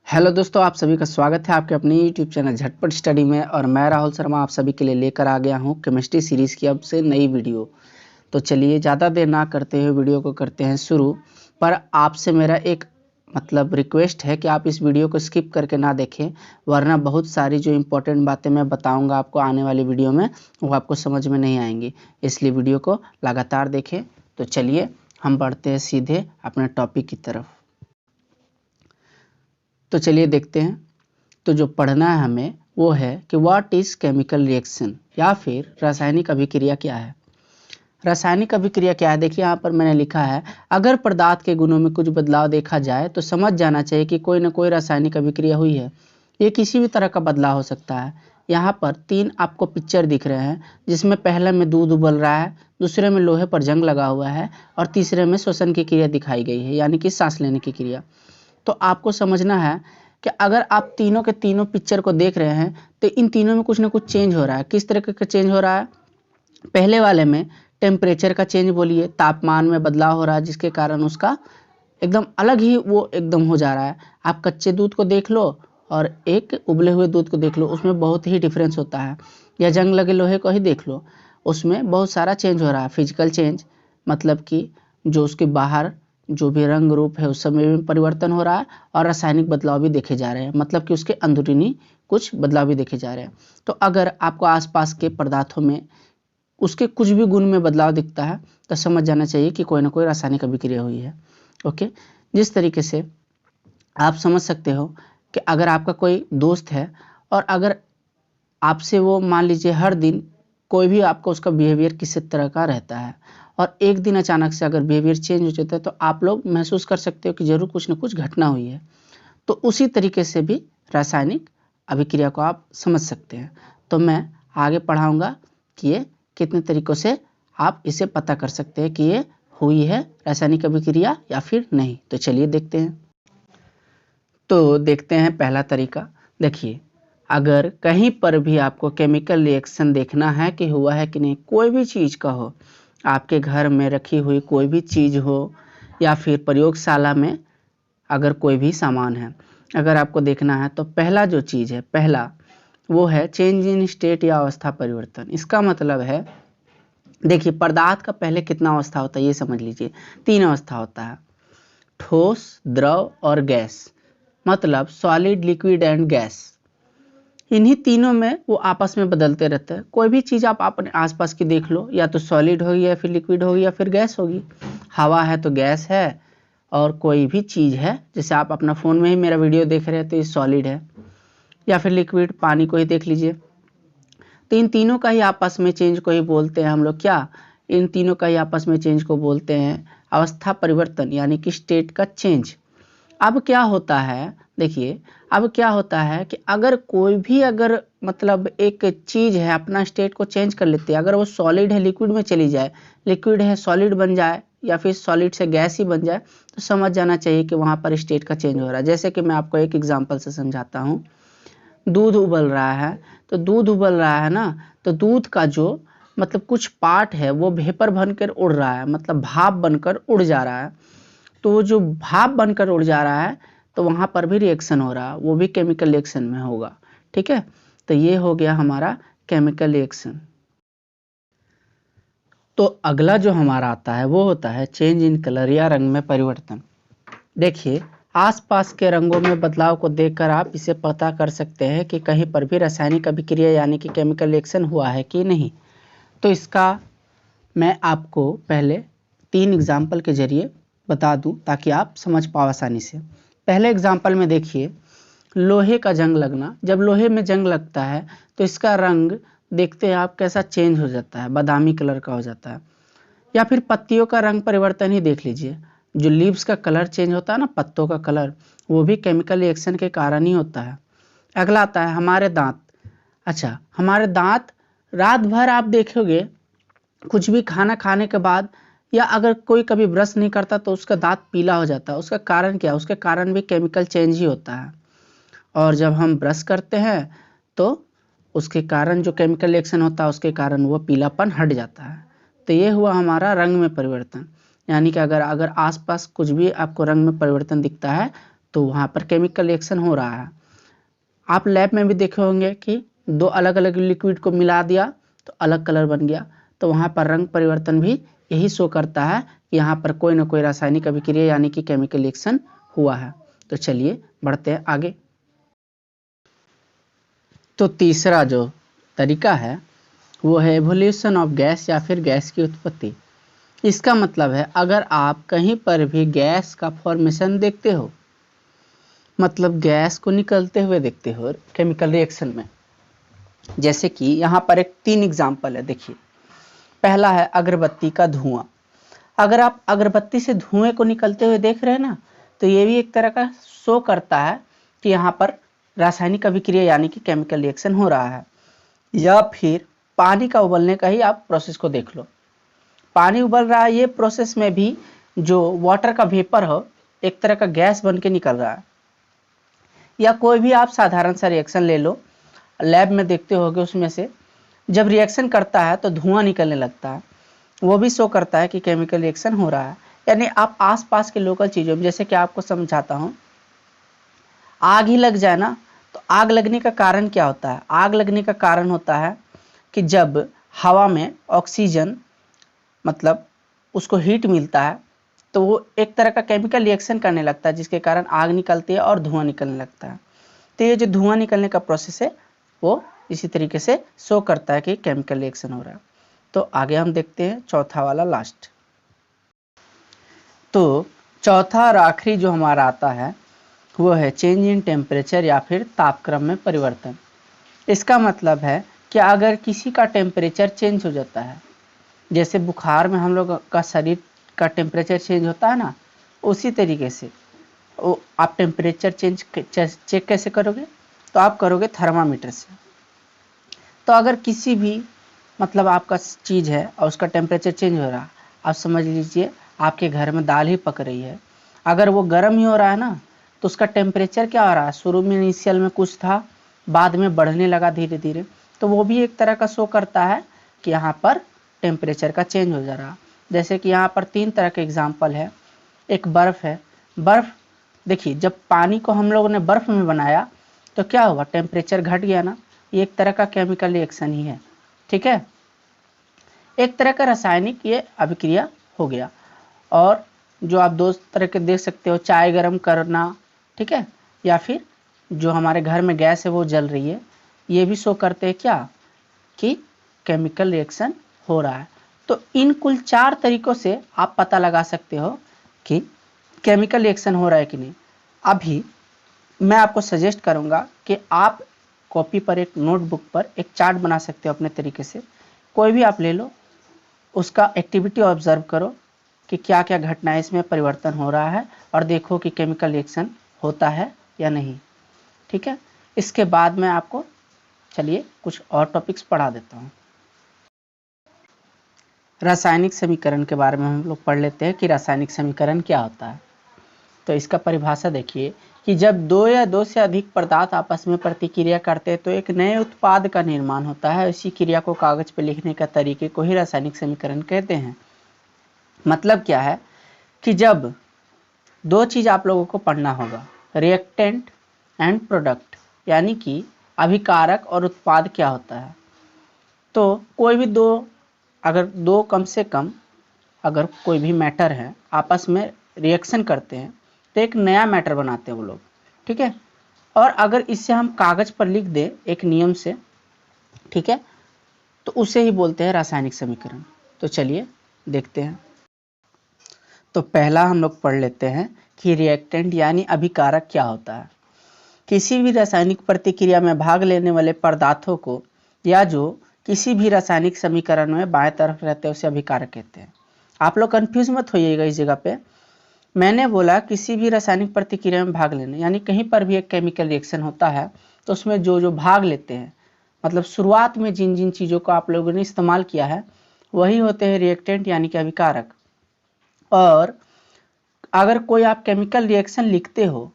Hello दोस्तों, आप सभी का स्वागत है आपके अपने यूट्यूब चैनल झटपट स्टडी में। और मैं राहुल शर्मा आप सभी के लिए लेकर आ गया हूं केमिस्ट्री सीरीज़ की अब से नई वीडियो। तो चलिए ज़्यादा देर ना करते हुए वीडियो को करते हैं शुरू। पर आपसे मेरा एक रिक्वेस्ट है कि आप इस वीडियो को स्किप करके ना देखें, वरना बहुत सारी जो इम्पोर्टेंट बातें मैं बताऊँगा आपको आने वाली वीडियो में वो आपको समझ में नहीं आएंगी। इसलिए वीडियो को लगातार देखें। तो चलिए हम बढ़ते हैं सीधे अपने टॉपिक की तरफ। तो चलिए देखते हैं। तो जो पढ़ना है हमें वो है कि व्हाट इज़ केमिकल रिएक्शन, या फिर रासायनिक अभिक्रिया क्या है। रासायनिक अभिक्रिया क्या है, देखिए यहाँ पर मैंने लिखा है, अगर पदार्थ के गुणों में कुछ बदलाव देखा जाए तो समझ जाना चाहिए कि कोई ना कोई रासायनिक अभिक्रिया हुई है। ये किसी भी तरह का बदलाव हो सकता है। यहाँ पर 3 आपको पिक्चर दिख रहे हैं, जिसमें पहले में दूध उबल रहा है, दूसरे में लोहे पर जंग लगा हुआ है और तीसरे में श्वसन की क्रिया दिखाई गई है, यानी कि सांस लेने की क्रिया। तो आपको समझना है कि अगर आप तीनों के तीनों पिक्चर को देख रहे हैं तो इन तीनों में कुछ ना कुछ चेंज हो रहा है। किस तरह का चेंज हो रहा है? पहले वाले में टेम्परेचर का चेंज, बोलिए तापमान में बदलाव हो रहा है, जिसके कारण उसका एकदम अलग ही वो एकदम हो जा रहा है। आप कच्चे दूध को देख लो और एक उबले हुए दूध को देख लो, उसमें बहुत ही डिफरेंस होता है। या जंग लगे लोहे को ही देख लो, उसमें बहुत सारा चेंज हो रहा है। फिजिकल चेंज मतलब कि जो उसके बाहर जो भी रंग रूप है उस समय में परिवर्तन हो रहा है, और रासायनिक बदलाव भी देखे जा रहे हैं, मतलब कि उसके अंदरूनी कुछ बदलाव भी देखे जा रहे हैं। तो अगर आपको आसपास के पदार्थों में उसके कुछ भी गुण में बदलाव दिखता है तो समझ जाना चाहिए कि कोई ना कोई रासायनिक अभिक्रिया हुई है। ओके, जिस तरीके से आप समझ सकते हो कि अगर आपका कोई दोस्त है और अगर आपसे वो मान लीजिए हर दिन कोई भी आपका उसका बिहेवियर किसी तरह का रहता है, और एक दिन अचानक से अगर बिहेवियर चेंज हो जाता है तो आप लोग महसूस कर सकते हो कि ज़रूर कुछ ना कुछ घटना हुई है। तो उसी तरीके से भी रासायनिक अभिक्रिया को आप समझ सकते हैं। तो मैं आगे पढ़ाऊँगा कि ये कितने तरीक़ों से आप इसे पता कर सकते हैं कि ये हुई है रासायनिक अभिक्रिया या फिर नहीं। तो चलिए देखते हैं। तो देखते हैं पहला तरीका। देखिए, अगर कहीं पर भी आपको केमिकल रिएक्शन देखना है कि हुआ है कि नहीं, कोई भी चीज़ का हो, आपके घर में रखी हुई कोई भी चीज़ हो या फिर प्रयोगशाला में अगर कोई भी सामान है, अगर आपको देखना है तो पहला जो चीज़ है, पहला वो है चेंज इन स्टेट या अवस्था परिवर्तन। इसका मतलब है, देखिए पदार्थ का पहले कितना अवस्था होता है ये समझ लीजिए। 3 अवस्था होता है, ठोस, द्रव और गैस, मतलब सॉलिड, लिक्विड एंड गैस। इन्हीं तीनों में वो आपस में बदलते रहते हैं। कोई भी चीज़ आप अपने आसपास की देख लो, या तो सॉलिड होगी या फिर लिक्विड होगी या फिर गैस होगी। हवा है तो गैस है, और कोई भी चीज़ है, जैसे आप अपना फ़ोन में ही मेरा वीडियो देख रहे हैं तो ये सॉलिड है, या फिर लिक्विड, पानी को ही देख लीजिए। तो इन तीनों का ही आपस में चेंज को ही बोलते हैं हम लोग क्या, इन तीनों का ही आपस में चेंज को बोलते हैं अवस्था परिवर्तन, यानी कि स्टेट का चेंज। अब क्या होता है, देखिए अब क्या होता है कि अगर कोई भी मतलब एक चीज़ है अपना स्टेट को चेंज कर लेती है, अगर वो सॉलिड है लिक्विड में चली जाए, लिक्विड है सॉलिड बन जाए, या फिर सॉलिड से गैस ही बन जाए, तो समझ जाना चाहिए कि वहाँ पर स्टेट का चेंज हो रहा है। जैसे कि मैं आपको एक एग्जांपल से समझाता हूँ। दूध उबल रहा है, तो दूध उबल रहा है ना, तो दूध का जो मतलब कुछ पार्ट है वो वेपर बनकर उड़ रहा है, मतलब भाप बनकर उड़ जा रहा है। तो वो जो भाप बनकर उड़ जा रहा है तो वहाँ पर भी रिएक्शन हो रहा है, वो भी केमिकल रिएक्शन में होगा। ठीक है, तो ये हो गया हमारा केमिकल रिएक्शन। तो अगला जो हमारा आता है वो होता है चेंज इन कलर, या रंग में परिवर्तन। देखिए आसपास के रंगों में बदलाव को देखकर आप इसे पता कर सकते हैं कि कहीं पर भी रासायनिक अभिक्रिया यानी कि केमिकल रिएक्शन हुआ है कि नहीं। तो इसका मैं आपको पहले 3 एग्जाम्पल के जरिए बता दूं ताकि आप समझ पाओ आसानी से। पहले एग्जाम्पल में देखिए, लोहे का जंग लगना। जब लोहे में जंग लगता है तो इसका रंग देखते हैं आप कैसा चेंज हो जाता है, बादामी कलर का हो जाता है। या फिर पत्तियों का रंग परिवर्तन ही देख लीजिए, जो लीव्स का कलर चेंज होता है ना, पत्तों का कलर, वो भी केमिकल रिएक्शन के कारण ही होता है। अगला आता है हमारे दांत। अच्छा, हमारे दांत रात भर आप देखोगे कुछ भी खाना खाने के बाद, या अगर कोई कभी ब्रश नहीं करता तो उसका दांत पीला हो जाता है। उसका कारण क्या है? उसके कारण भी केमिकल चेंज ही होता है। और जब हम ब्रश करते हैं तो उसके कारण जो केमिकल रिएक्शन होता है उसके कारण वो पीलापन हट जाता है। तो ये हुआ हमारा रंग में परिवर्तन, यानी कि अगर आसपास कुछ भी आपको रंग में परिवर्तन दिखता है तो वहाँ पर केमिकल रिएक्शन हो रहा है। आप लैब में भी देखे होंगे कि दो अलग अलग लिक्विड को मिला दिया तो अलग कलर बन गया, तो वहाँ पर रंग परिवर्तन भी यही शो करता है कि यहाँ पर कोई ना कोई रासायनिक अभिक्रिया यानी कि केमिकल रिएक्शन हुआ है। तो चलिए बढ़ते हैं आगे। तो तीसरा जो तरीका है वो है एवोल्यूशन ऑफ गैस या फिर गैस की उत्पत्ति। इसका मतलब है अगर आप कहीं पर भी गैस का फॉर्मेशन देखते हो, मतलब गैस को निकलते हुए देखते हो केमिकल रिएक्शन में, जैसे कि यहाँ पर एक 3 एग्जाम्पल है। देखिए, पहला है अगरबत्ती का धुआं। अगर आप अगरबत्ती से धुएं को निकलते हुए देख रहे हैं ना, तो ये भी एक तरह का शो करता है कि यहाँ पर रासायनिक अभिक्रिया यानी कि केमिकल रिएक्शन हो रहा है। या फिर पानी का उबलने का ही आप प्रोसेस को देख लो, पानी उबल रहा है, ये प्रोसेस में भी जो वाटर का वेपर हो एक तरह का गैस बन के निकल रहा है। या कोई भी आप साधारण सा रिएक्शन ले लो, लैब में देखते होगे, उसमें से जब रिएक्शन करता है तो धुआं निकलने लगता है, वो भी शो करता है कि केमिकल रिएक्शन हो रहा है। यानी आप आसपास के लोकल चीज़ों में, जैसे कि आपको समझाता हूँ, आग ही लग जाए ना, तो आग लगने का कारण क्या होता है? आग लगने का कारण होता है कि जब हवा में ऑक्सीजन मतलब उसको हीट मिलता है तो वो एक तरह का केमिकल रिएक्शन करने लगता है, जिसके कारण आग निकलती है और धुआं निकलने लगता है। तो ये जो धुआं निकलने का प्रोसेस है वो इसी तरीके से शो करता है कि केमिकल रिएक्शन हो रहा है। तो आगे हम देखते हैं चौथा वाला, लास्ट। तो चौथा और आखिरी जो हमारा आता है वो है चेंज इन टेम्परेचर या फिर तापक्रम में परिवर्तन। इसका मतलब है कि अगर किसी का टेम्परेचर चेंज हो जाता है, जैसे बुखार में हम लोग का शरीर का टेम्परेचर चेंज होता है ना, उसी तरीके से आप टेम्परेचर चेक कैसे करोगे? तो आप करोगे थर्मामीटर से। तो अगर किसी भी मतलब आपका चीज़ है और उसका टेम्परेचर चेंज हो रहा है, आप समझ लीजिए आपके घर में दाल ही पक रही है, अगर वो गर्म ही हो रहा है ना, तो उसका टेम्परेचर क्या हो रहा है? शुरू में इनिशियल में कुछ था, बाद में बढ़ने लगा धीरे धीरे, तो वो भी एक तरह का शो करता है कि यहाँ पर टेम्परेचर का चेंज हो जा रहा। जैसे कि यहाँ पर 3 तरह के एग्जाम्पल है। एक बर्फ़ है, बर्फ़ देखिए, जब पानी को हम लोगों ने बर्फ़ में बनाया तो क्या हुआ? टेम्परेचर घट गया ना, ये एक तरह का केमिकल रिएक्शन ही है, ठीक है, एक तरह का रासायनिक ये अभिक्रिया हो गया। और जो आप 2 तरह के देख सकते हो, चाय गर्म करना, ठीक है, या फिर जो हमारे घर में गैस है वो जल रही है, ये भी शो करते हैं क्या? कि केमिकल रिएक्शन हो रहा है। तो इन कुल 4 तरीकों से आप पता लगा सकते हो कि केमिकल रिएक्शन हो रहा है कि नहीं। अभी मैं आपको सजेस्ट करूंगा कि आप कॉपी पर, एक नोटबुक पर एक चार्ट बना सकते हो अपने तरीके से, कोई भी आप ले लो, उसका एक्टिविटी ऑब्जर्व करो कि क्या क्या घटनाएं इसमें परिवर्तन हो रहा है, और देखो कि केमिकल रिएक्शन होता है या नहीं, ठीक है। इसके बाद मैं आपको, चलिए, कुछ और टॉपिक्स पढ़ा देता हूँ। रासायनिक समीकरण के बारे में हम लोग पढ़ लेते हैं कि रासायनिक समीकरण क्या होता है। तो इसका परिभाषा देखिए कि जब 2 या 2 से अधिक पदार्थ आपस में प्रतिक्रिया करते हैं तो एक नए उत्पाद का निर्माण होता है। इसी क्रिया को कागज पर लिखने का तरीके को ही रासायनिक समीकरण कहते हैं। मतलब क्या है कि जब 2 चीज़ आप लोगों को पढ़ना होगा, रिएक्टेंट एंड प्रोडक्ट, यानी कि अभिकारक और उत्पाद क्या होता है। तो कोई भी अगर दो कम से कम अगर कोई भी मैटर है आपस में रिएक्शन करते हैं तो एक नया मैटर बनाते हैं वो लोग, ठीक है। और अगर इससे हम कागज पर लिख दें एक नियम से, ठीक है, तो उसे ही बोलते हैं रासायनिक समीकरण। तो चलिए देखते हैं। तो पहला हम लोग पढ़ लेते हैं कि रिएक्टेंट यानी अभिकारक क्या होता है। किसी भी रासायनिक प्रतिक्रिया में भाग लेने वाले पदार्थों को, या जो किसी भी रासायनिक समीकरण में बाएं तरफ रहते हैं, उसे अभिकारक कहते हैं। आप लोग कंफ्यूज मत होइएगा इस जगह पे। मैंने बोला किसी भी रासायनिक प्रतिक्रिया में भाग लेने, यानी कहीं पर भी एक केमिकल रिएक्शन होता है तो उसमें जो जो भाग लेते हैं, मतलब शुरुआत में जिन जिन चीज़ों को आप लोगों ने इस्तेमाल किया है वही होते हैं रिएक्टेंट यानी कि अभिकारक। और अगर कोई आप केमिकल रिएक्शन लिखते हो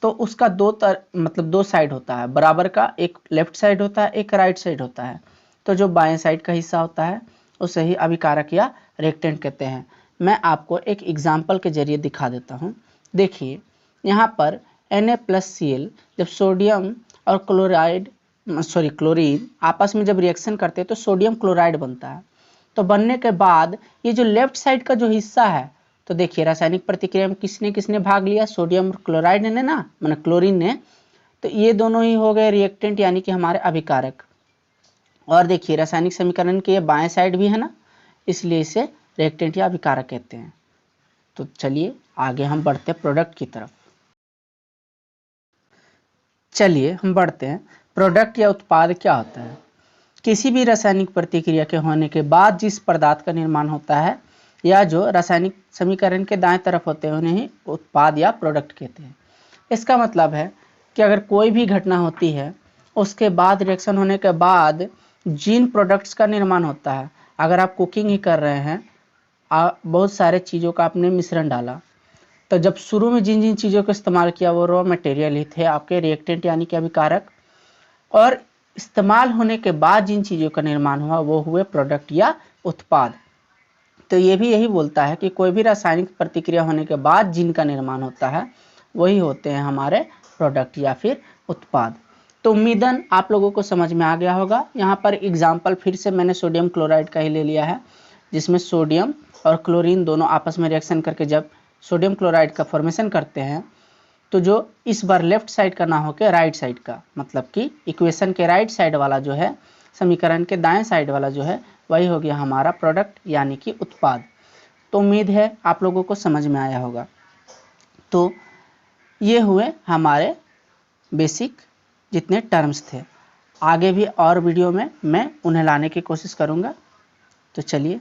तो उसका मतलब 2 साइड होता है बराबर का, एक लेफ्ट साइड होता है, एक राइट साइड होता है। तो जो बाएं साइड का हिस्सा होता है उसे ही अभिकारक या रिएक्टेंट कहते हैं। मैं आपको एक एग्जाम्पल के जरिए दिखा देता हूँ। देखिए यहाँ पर Na+Cl जब सोडियम और क्लोरीन आपस में जब रिएक्शन करते हैं तो सोडियम क्लोराइड बनता है। तो बनने के बाद ये जो लेफ्ट साइड का जो हिस्सा है, तो देखिए रासायनिक प्रतिक्रिया में किसने किसने भाग लिया, सोडियम क्लोराइड ने ना, माने क्लोरीन ने। तो ये दोनों ही हो गए रिएक्टेंट यानी कि हमारे अभिकारक। और देखिए रासायनिक समीकरण के ये बाएं साइड भी है ना, इसलिए इसे रिएक्टेंट या अभिकारक कहते हैं। तो चलिए आगे हम बढ़ते हैं प्रोडक्ट की तरफ। चलिए हम बढ़ते हैं, प्रोडक्ट या उत्पाद क्या होता है। किसी भी रासायनिक प्रतिक्रिया के होने के बाद जिस पदार्थ का निर्माण होता है या जो रासायनिक समीकरण के दाएं तरफ होते हैं उन्हें ही उत्पाद या प्रोडक्ट कहते हैं। इसका मतलब है कि अगर कोई भी घटना होती है उसके बाद रिएक्शन होने के बाद जिन प्रोडक्ट्स का निर्माण होता है, अगर आप कुकिंग ही कर रहे हैं, बहुत सारे चीज़ों का आपने मिश्रण डाला, तो जब शुरू में जिन जिन चीज़ों का इस्तेमाल किया वो रॉ मटेरियल ही थे आपके रिएक्टेंट यानी कि अभिकारक, और इस्तेमाल होने के बाद जिन चीज़ों का निर्माण हुआ वो हुए प्रोडक्ट या उत्पाद। तो ये भी यही बोलता है कि कोई भी रासायनिक प्रतिक्रिया होने के बाद जिनका निर्माण होता है वही होते हैं हमारे प्रोडक्ट या फिर उत्पाद। तो उम्मीदन आप लोगों को समझ में आ गया होगा। यहाँ पर एग्जाम्पल फिर से मैंने सोडियम क्लोराइड का ही ले लिया है, जिसमें सोडियम और क्लोरीन दोनों आपस में रिएक्शन करके जब सोडियम क्लोराइड का फॉर्मेशन करते हैं, तो जो इस बार लेफ्ट साइड का ना होकर राइट साइड का, मतलब कि इक्वेशन के राइट साइड वाला जो है, समीकरण के दाएं साइड वाला जो है, वही हो गया हमारा प्रोडक्ट यानी कि उत्पाद। तो उम्मीद है आप लोगों को समझ में आया होगा। तो ये हुए हमारे बेसिक जितने टर्म्स थे। आगे भी और वीडियो में मैं उन्हें लाने की कोशिश करूँगा। तो चलिए